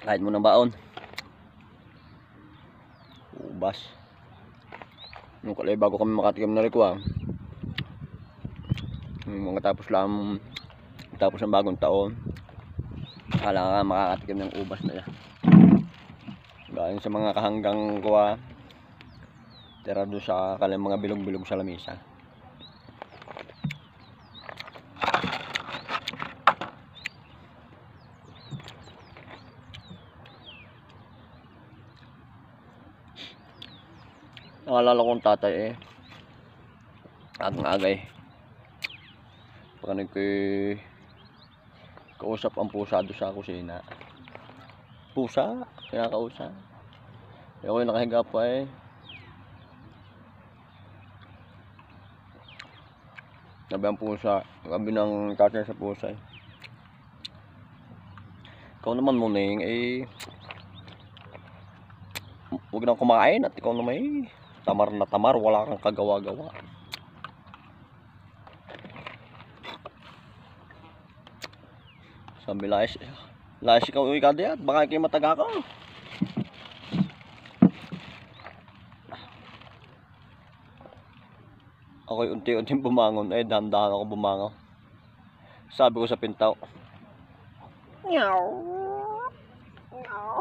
Kahit mo ng baon. Ubas. Nung kalay bago kami makatikim na rikwa. Mga tapos ng bagong taon. Kala nga makakatikim ng ubas na yan. Galing sa mga kahanggang kuha. Tira doon sa kalang mga bilog-bilog sa lamisa. Nakalala kong tatay agang-agay pagka kausap ang pusa doon sa kusina. Pusa, kinakausap. Ako yung nakahiga pa sabi ang pusa, sabi ng tatay sa pusa ikaw naman muning huwag nang kumain at ikaw naman tamar na tamar, wala kang kagawa-gawa. Sabi layas ikaw uwi ka diyan, baka kayo mataga ka. Ako'y unti-unting bumangon, dahan-dahan ako bumangon. Sabi ko sa pintaw, meow, meow.